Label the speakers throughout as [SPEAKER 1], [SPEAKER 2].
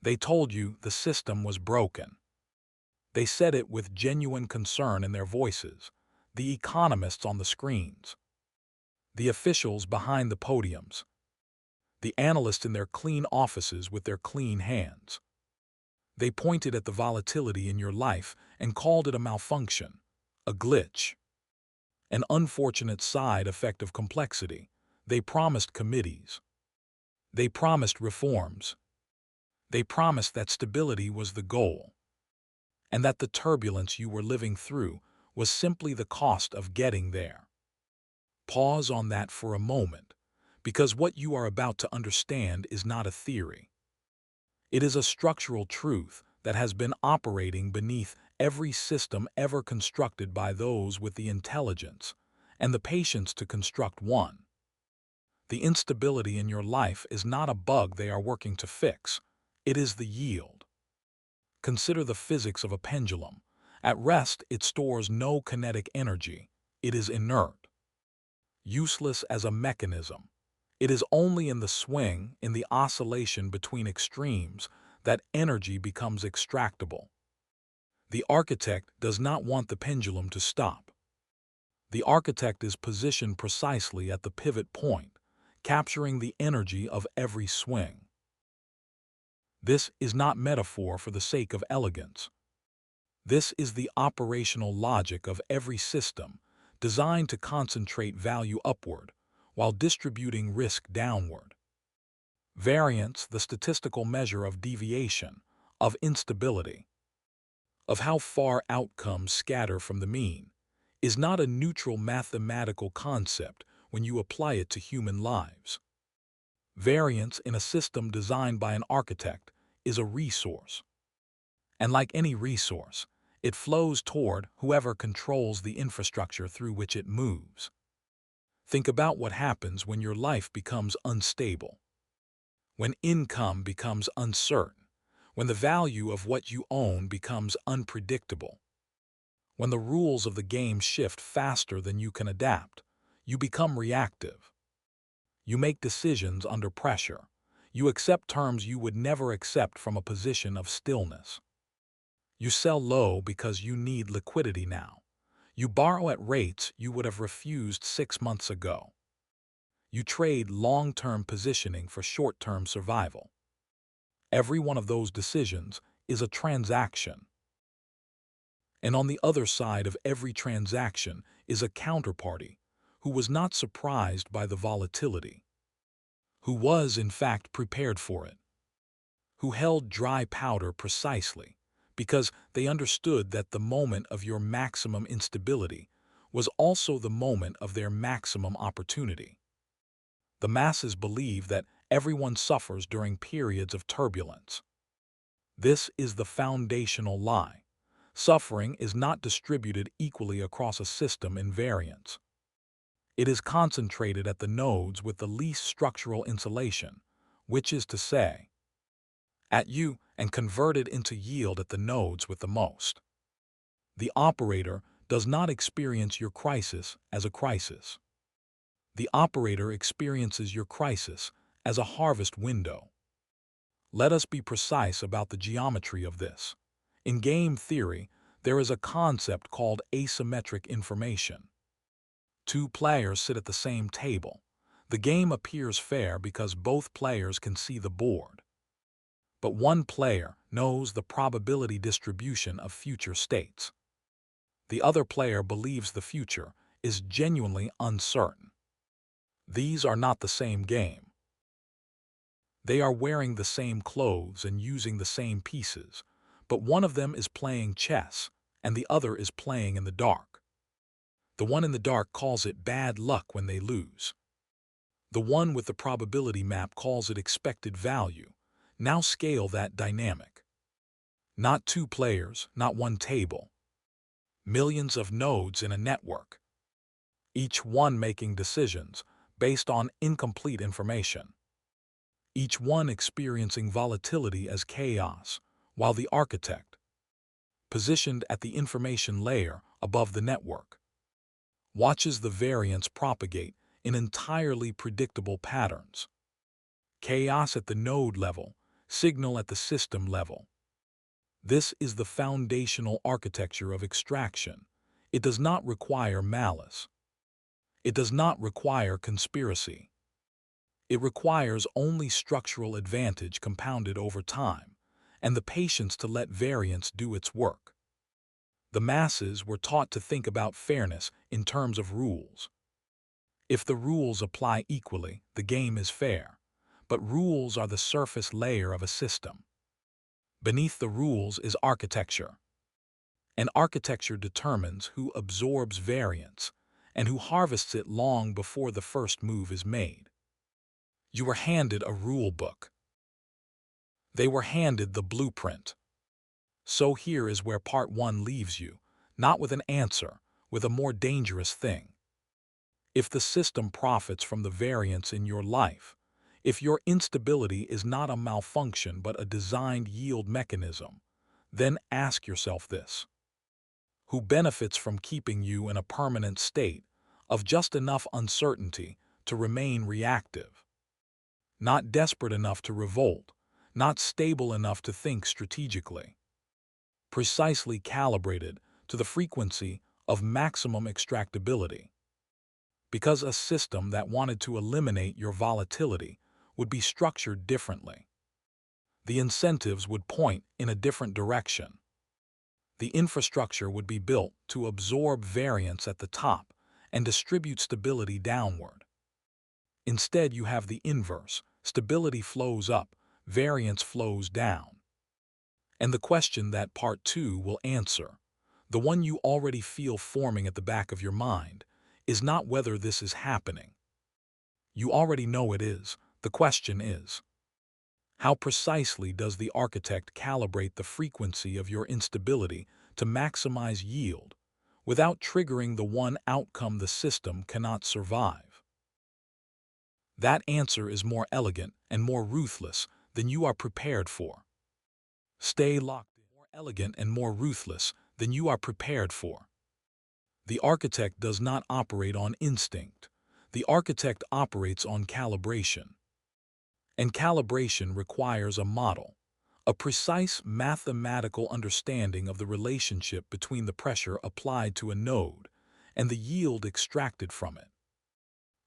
[SPEAKER 1] They told you the system was broken. They said it with genuine concern in their voices, the economists on the screens, the officials behind the podiums, the analysts in their clean offices with their clean hands. They pointed at the volatility in your life and called it a malfunction, a glitch, an unfortunate side effect of complexity. They promised committees. They promised reforms. They promised that stability was the goal, and that the turbulence you were living through was simply the cost of getting there. Pause on that for a moment, because what you are about to understand is not a theory. It is a structural truth that has been operating beneath every system ever constructed by those with the intelligence and the patience to construct one. The instability in your life is not a bug they are working to fix. It is the yield. Consider the physics of a pendulum. At rest, it stores no kinetic energy. It is inert, useless as a mechanism. It is only in the swing, in the oscillation between extremes, that energy becomes extractable. The architect does not want the pendulum to stop. The architect is positioned precisely at the pivot point, capturing the energy of every swing. This is not metaphor for the sake of elegance. This is the operational logic of every system, designed to concentrate value upward while distributing risk downward. Variance, the statistical measure of deviation, of instability, of how far outcomes scatter from the mean, is not a neutral mathematical concept when you apply it to human lives. Variance in a system designed by an architect is a resource. And like any resource, it flows toward whoever controls the infrastructure through which it moves. Think about what happens when your life becomes unstable, when income becomes uncertain, when the value of what you own becomes unpredictable. When the rules of the game shift faster than you can adapt, you become reactive. You make decisions under pressure. You accept terms you would never accept from a position of stillness. You sell low because you need liquidity now. You borrow at rates you would have refused 6 months ago. You trade long-term positioning for short-term survival. Every one of those decisions is a transaction. And on the other side of every transaction is a counterparty who was not surprised by the volatility, who was, in fact, prepared for it, who held dry powder precisely because they understood that the moment of your maximum instability was also the moment of their maximum opportunity. The masses believe that everyone suffers during periods of turbulence. This is the foundational lie. Suffering is not distributed equally across a system in variance. It is concentrated at the nodes with the least structural insulation, which is to say, at you, and converted into yield at the nodes with the most. The operator does not experience your crisis as a crisis. The operator experiences your crisis as a harvest window. Let us be precise about the geometry of this. In game theory, there is a concept called asymmetric information. Two players sit at the same table. The game appears fair because both players can see the board. But one player knows the probability distribution of future states. The other player believes the future is genuinely uncertain. These are not the same game. They are wearing the same clothes and using the same pieces, but one of them is playing chess and the other is playing in the dark. The one in the dark calls it bad luck when they lose. The one with the probability map calls it expected value. Now scale that dynamic. Not two players, not one table. Millions of nodes in a network. Each one making decisions based on incomplete information. Each one experiencing volatility as chaos, while the architect, positioned at the information layer above the network, watches the variance propagate in entirely predictable patterns. Chaos at the node level, Signal at the system level. This is the foundational architecture of extraction. It does not require malice. It does not require conspiracy. It requires only structural advantage compounded over time, and the patience to let variance do its work. The masses were taught to think about fairness in terms of rules. If the rules apply equally, the game is fair, but rules are the surface layer of a system. Beneath the rules is architecture. And architecture determines who absorbs variance and who harvests it long before the first move is made. You were handed a rule book. They were handed the blueprint. So here is where part 1 leaves you, not with an answer, with a more dangerous thing. If the system profits from the variance in your life, if your instability is not a malfunction but a designed yield mechanism, then ask yourself this: who benefits from keeping you in a permanent state of just enough uncertainty to remain reactive? Not desperate enough to revolt, not stable enough to think strategically. Precisely calibrated to the frequency of maximum extractability. Because a system that wanted to eliminate your volatility would be structured differently. The incentives would point in a different direction. The infrastructure would be built to absorb variance at the top and distribute stability downward. Instead, you have the inverse. Stability flows up, variance flows down. And the question that part 2 will answer, the one you already feel forming at the back of your mind, is not whether this is happening. You already know it is. The question is, how precisely does the architect calibrate the frequency of your instability to maximize yield without triggering the one outcome the system cannot survive? That answer is more elegant and more ruthless than you are prepared for. Stay locked in. More elegant and more ruthless than you are prepared for. The architect does not operate on instinct. The architect operates on calibration. And calibration requires a model, a precise mathematical understanding of the relationship between the pressure applied to a node and the yield extracted from it.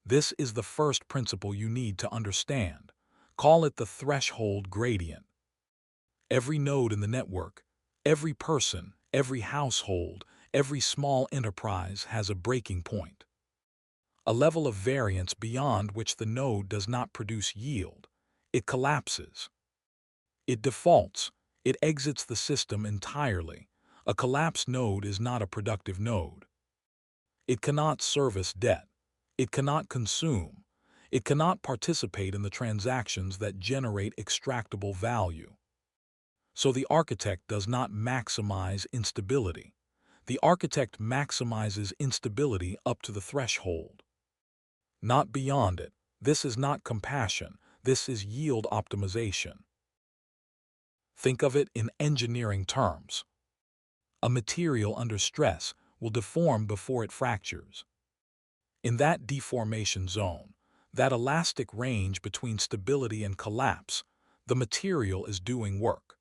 [SPEAKER 1] This is the first principle you need to understand. Call it the threshold gradient. Every node in the network, every person, every household, every small enterprise has a breaking point. A level of variance beyond which the node does not produce yield. It collapses. It defaults. It exits the system entirely. A collapsed node is not a productive node. It cannot service debt. It cannot consume. It cannot participate in the transactions that generate extractable value. So the architect does not maximize instability. The architect maximizes instability up to the threshold. Not beyond it. This is not compassion. This is yield optimization. Think of it in engineering terms. A material under stress will deform before it fractures. In that deformation zone, that elastic range between stability and collapse, the material is doing work.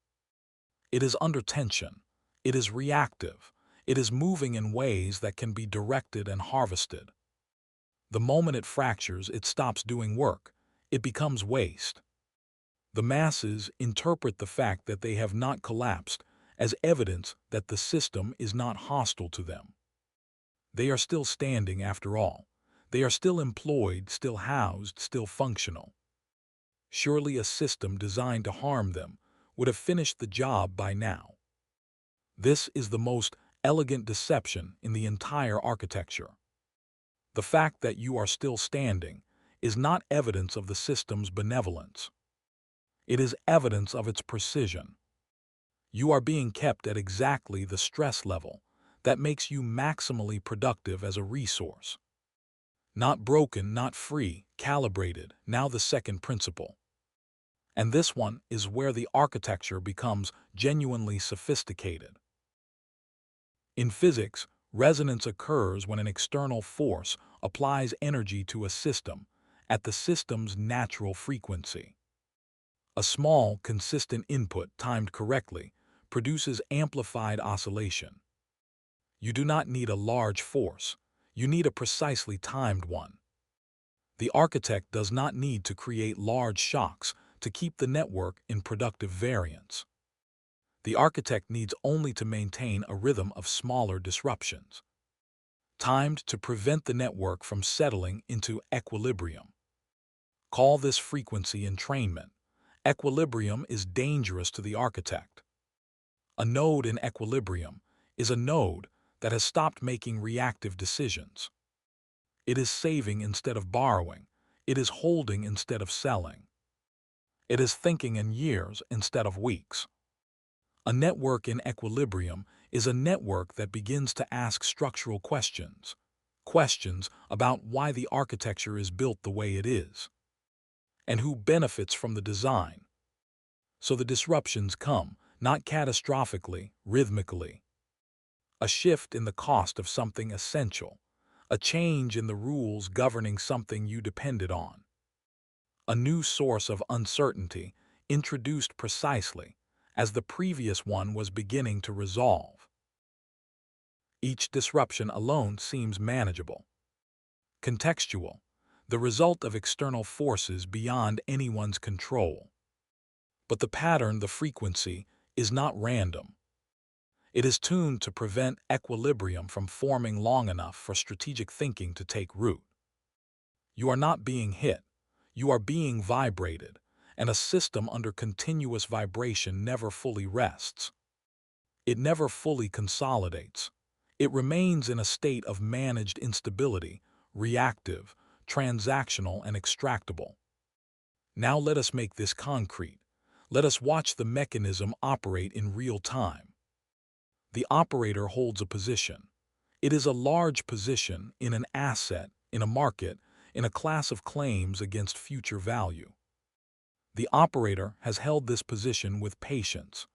[SPEAKER 1] It is under tension. It is reactive. It is moving in ways that can be directed and harvested. The moment it fractures, it stops doing work. It becomes waste. The masses interpret the fact that they have not collapsed as evidence that the system is not hostile to them. They are still standing after all. They are still employed, still housed, still functional. Surely a system designed to harm them would have finished the job by now. This is the most elegant deception in the entire architecture. The fact that you are still standing is not evidence of the system's benevolence. It is evidence of its precision. You are being kept at exactly the stress level that makes you maximally productive as a resource. Not broken, not free, calibrated, now the second principle. And this one is where the architecture becomes genuinely sophisticated. In physics, resonance occurs when an external force applies energy to a system at the system's natural frequency. A small, consistent input timed correctly produces amplified oscillation. You do not need a large force, you need a precisely timed one. The architect does not need to create large shocks to keep the network in productive variance. The architect needs only to maintain a rhythm of smaller disruptions, timed to prevent the network from settling into equilibrium. Call this frequency entrainment. Equilibrium is dangerous to the architect. A node in equilibrium is a node that has stopped making reactive decisions. It is saving instead of borrowing. It is holding instead of selling. It is thinking in years instead of weeks. A network in equilibrium is a network that begins to ask structural questions, questions about why the architecture is built the way it is, and who benefits from the design. So the disruptions come, not catastrophically, rhythmically. A shift in the cost of something essential, a change in the rules governing something you depended on. A new source of uncertainty introduced precisely as the previous one was beginning to resolve. Each disruption alone seems manageable, contextual, the result of external forces beyond anyone's control. But the pattern, the frequency, is not random. It is tuned to prevent equilibrium from forming long enough for strategic thinking to take root. You are not being hit, you are being vibrated, and a system under continuous vibration never fully rests. It never fully consolidates. It remains in a state of managed instability, reactive, transactional, and extractable. Now let us make this concrete. Let us watch the mechanism operate in real time. The operator holds a position. It is a large position in an asset, in a market, in a class of claims against future value. The operator has held this position with patience,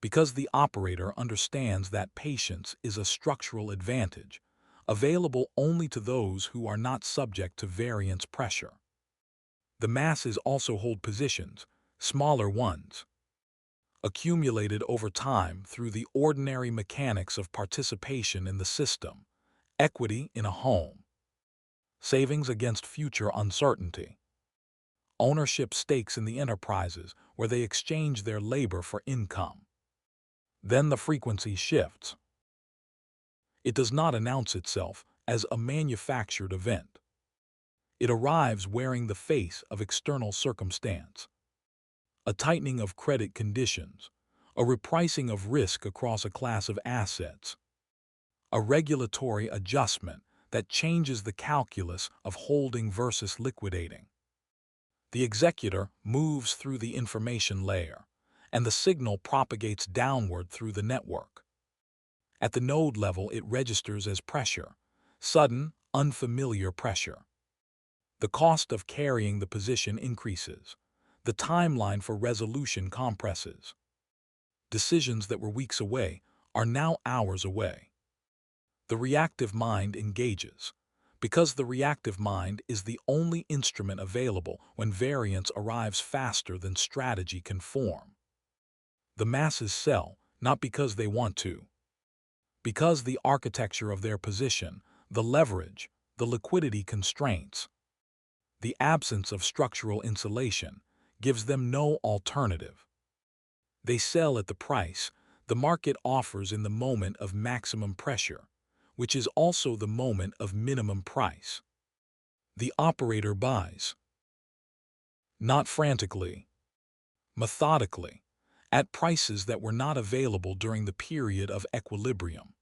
[SPEAKER 1] because the operator understands that patience is a structural advantage, available only to those who are not subject to variance pressure. The masses also hold positions, smaller ones, accumulated over time through the ordinary mechanics of participation in the system, equity in a home, savings against future uncertainty, ownership stakes in the enterprises where they exchange their labor for income. Then the frequency shifts. It does not announce itself as a manufactured event. It arrives wearing the face of external circumstance, a tightening of credit conditions, a repricing of risk across a class of assets, a regulatory adjustment that changes the calculus of holding versus liquidating. The executor moves through the information layer, and the signal propagates downward through the network. At the node level, it registers as pressure, sudden, unfamiliar pressure. The cost of carrying the position increases. The timeline for resolution compresses. Decisions that were weeks away are now hours away. The reactive mind engages, because the reactive mind is the only instrument available when variance arrives faster than strategy can form. The masses sell, not because they want to, because the architecture of their position, the leverage, the liquidity constraints, the absence of structural insulation, gives them no alternative. They sell at the price the market offers in the moment of maximum pressure, which is also the moment of minimum price. The operator buys, not frantically, methodically, at prices that were not available during the period of equilibrium,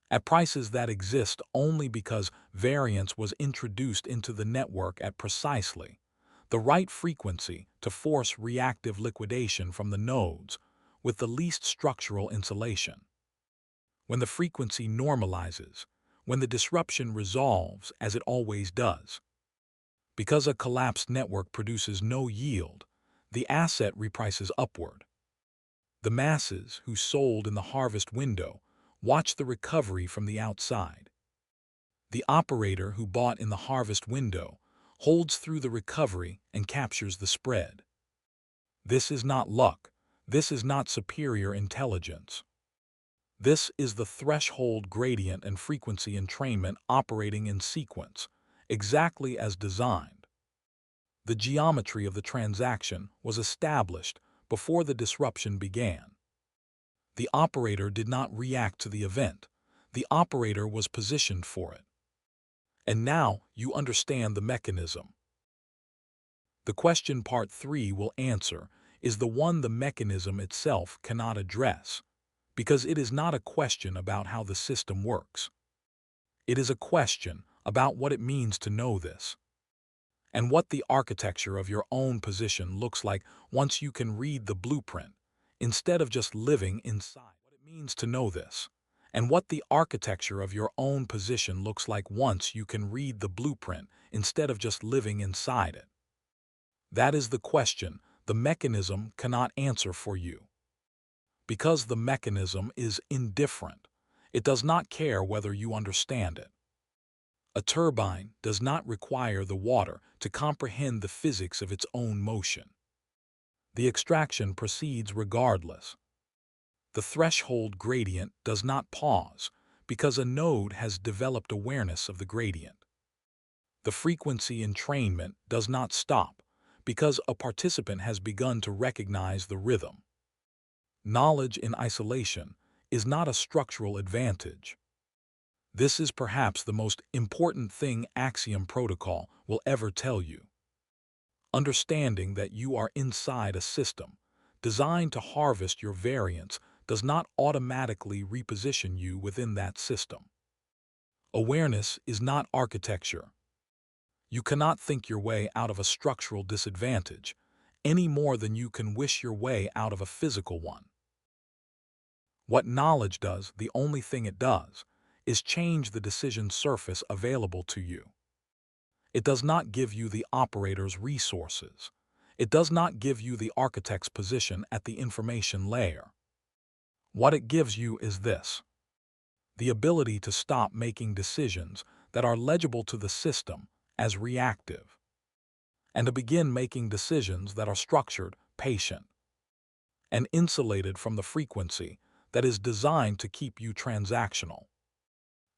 [SPEAKER 1] at prices that exist only because variance was introduced into the network at precisely the right frequency to force reactive liquidation from the nodes with the least structural insulation. When the frequency normalizes, when the disruption resolves as it always does, because a collapsed network produces no yield, the asset reprices upward. The masses who sold in the harvest window watch the recovery from the outside. The operator who bought in the harvest window holds through the recovery and captures the spread. This is not luck. This is not superior intelligence. This is the threshold gradient and frequency entrainment operating in sequence, exactly as designed. The geometry of the transaction was established before the disruption began. The operator did not react to the event. The operator was positioned for it. And now you understand the mechanism. The question part 3 will answer is the one the mechanism itself cannot address, because it is not a question about how the system works. It is a question about what it means to know this, and what the architecture of your own position looks like once you can read the blueprint, instead of just living inside. What it means to know this, and what the architecture of your own position looks like once you can read the blueprint instead of just living inside it. That is the question the mechanism cannot answer for you. Because the mechanism is indifferent, it does not care whether you understand it. A turbine does not require the water to comprehend the physics of its own motion. The extraction proceeds regardless. The threshold gradient does not pause because a node has developed awareness of the gradient. The frequency entrainment does not stop because a participant has begun to recognize the rhythm. Knowledge in isolation is not a structural advantage. This is perhaps the most important thing AXIOM protocol will ever tell you. Understanding that you are inside a system designed to harvest your variance does not automatically reposition you within that system. Awareness is not architecture. You cannot think your way out of a structural disadvantage any more than you can wish your way out of a physical one. What knowledge does, the only thing it does, is change the decision surface available to you. It does not give you the operator's resources. It does not give you the architect's position at the information layer. What it gives you is this: the ability to stop making decisions that are legible to the system as reactive, and to begin making decisions that are structured, patient, and insulated from the frequency that is designed to keep you transactional.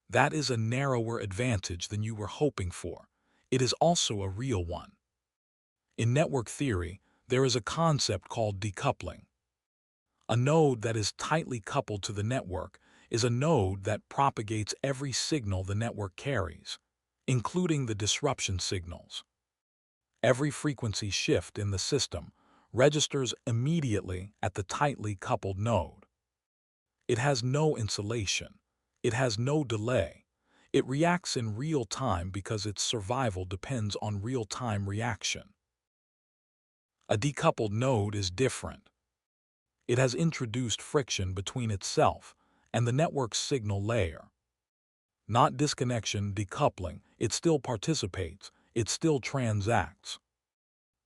[SPEAKER 1] That is a narrower advantage than you were hoping for. It is also a real one. In network theory, there is a concept called decoupling. A node that is tightly coupled to the network is a node that propagates every signal the network carries, including the disruption signals. Every frequency shift in the system registers immediately at the tightly coupled node. It has no insulation. It has no delay. It reacts in real time because its survival depends on real-time reaction. A decoupled node is different. It has introduced friction between itself and the network's signal layer. Not disconnection, decoupling. It still participates. It still transacts.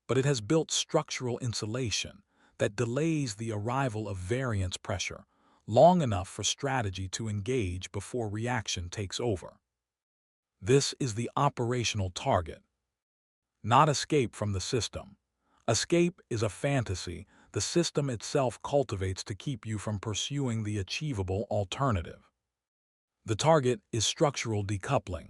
[SPEAKER 1] But it has built structural insulation that delays the arrival of variance pressure long enough for strategy to engage before reaction takes over. This is the operational target. Not escape from the system. Escape is a fantasy the system itself cultivates to keep you from pursuing the achievable alternative. The target is structural decoupling.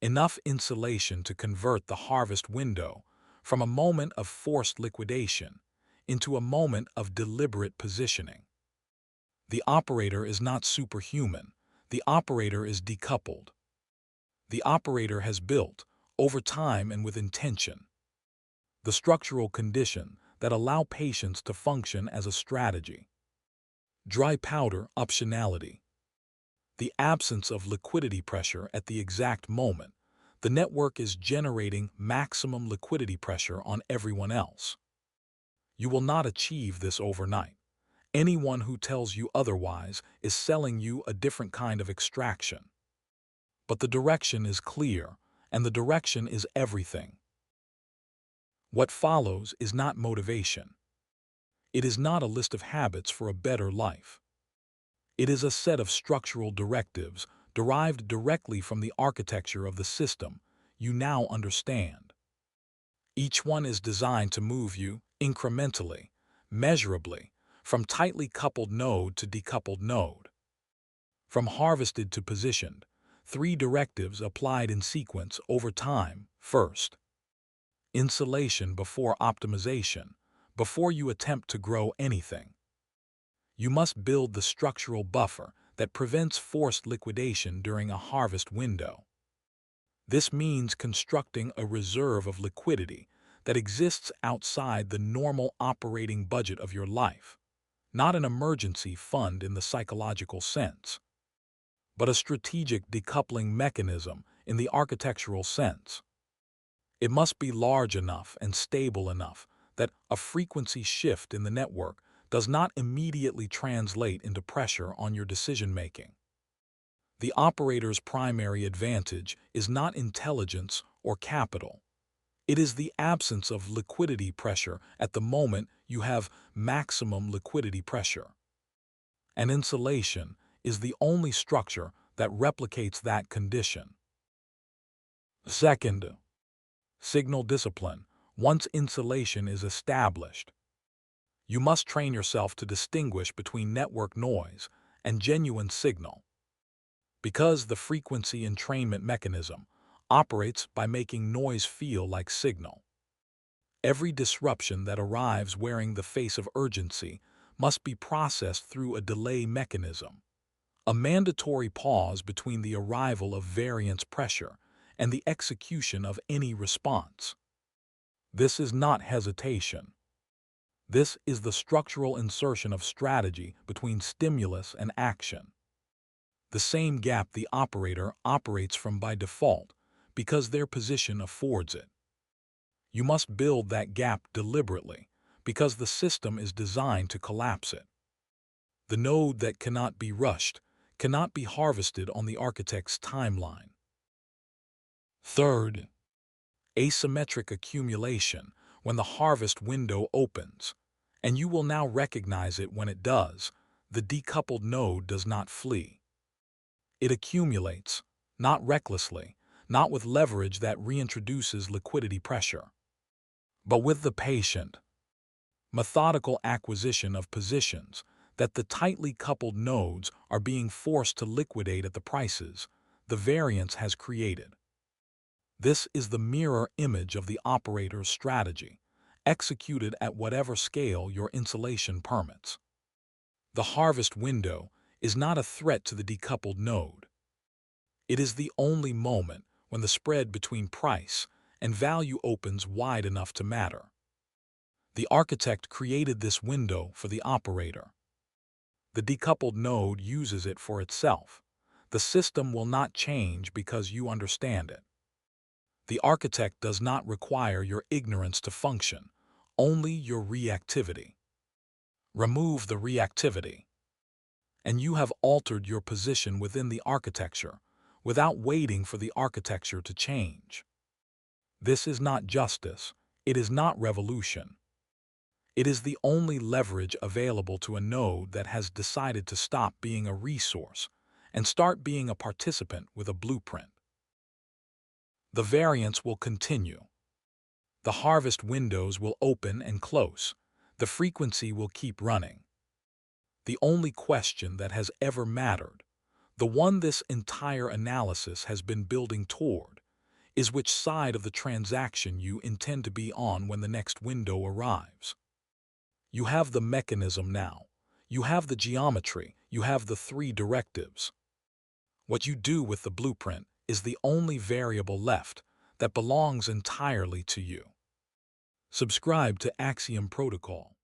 [SPEAKER 1] Enough insulation to convert the harvest window from a moment of forced liquidation into a moment of deliberate positioning. The operator is not superhuman. The operator is decoupled. The operator has built, over time and with intention, the structural condition that allow patience to function as a strategy. Dry powder optionality. The absence of liquidity pressure at the exact moment the network is generating maximum liquidity pressure on everyone else. You will not achieve this overnight. Anyone who tells you otherwise is selling you a different kind of extraction. But the direction is clear, and the direction is everything. What follows is not motivation. It is not a list of habits for a better life. It is a set of structural directives derived directly from the architecture of the system you now understand. Each one is designed to move you incrementally, measurably, from tightly coupled node to decoupled node. From harvested to positioned, 3 directives applied in sequence over time. First, insulation before optimization, before you attempt to grow anything. You must build the structural buffer that prevents forced liquidation during a harvest window. This means constructing a reserve of liquidity that exists outside the normal operating budget of your life, not an emergency fund in the psychological sense, but a strategic decoupling mechanism in the architectural sense. It must be large enough and stable enough that a frequency shift in the network does not immediately translate into pressure on your decision-making. The operator's primary advantage is not intelligence or capital. It is the absence of liquidity pressure at the moment you have maximum liquidity pressure. And insulation is the only structure that replicates that condition. Second, signal discipline. Once insulation is established, you must train yourself to distinguish between network noise and genuine signal. Because the frequency entrainment mechanism operates by making noise feel like signal. Every disruption that arrives wearing the face of urgency must be processed through a delay mechanism, a mandatory pause between the arrival of variance pressure and the execution of any response. This is not hesitation. This is the structural insertion of strategy between stimulus and action. The same gap the operator operates from by default because their position affords it. You must build that gap deliberately because the system is designed to collapse it. The node that cannot be rushed cannot be harvested on the architect's timeline. Third, asymmetric accumulation. When the harvest window opens, and you will now recognize it when it does, the decoupled node does not flee. It accumulates, not recklessly, not with leverage that reintroduces liquidity pressure, but with the patient, methodical acquisition of positions that the tightly coupled nodes are being forced to liquidate at the prices the variance has created. This is the mirror image of the operator's strategy, executed at whatever scale your insulation permits. The harvest window is not a threat to the decoupled node. It is the only moment when the spread between price and value opens wide enough to matter. The architect created this window for the operator. The decoupled node uses it for itself. The system will not change because you understand it. The architect does not require your ignorance to function, only your reactivity. Remove the reactivity, and you have altered your position within the architecture without waiting for the architecture to change. This is not justice. It is not revolution. It is the only leverage available to a node that has decided to stop being a resource and start being a participant with a blueprint. The variance will continue. The harvest windows will open and close. The frequency will keep running. The only question that has ever mattered, the one this entire analysis has been building toward, is which side of the transaction you intend to be on when the next window arrives. You have the mechanism now. You have the geometry. You have the 3 directives. What you do with the blueprint is the only variable left that belongs entirely to you. Subscribe to AXIOM Protocol.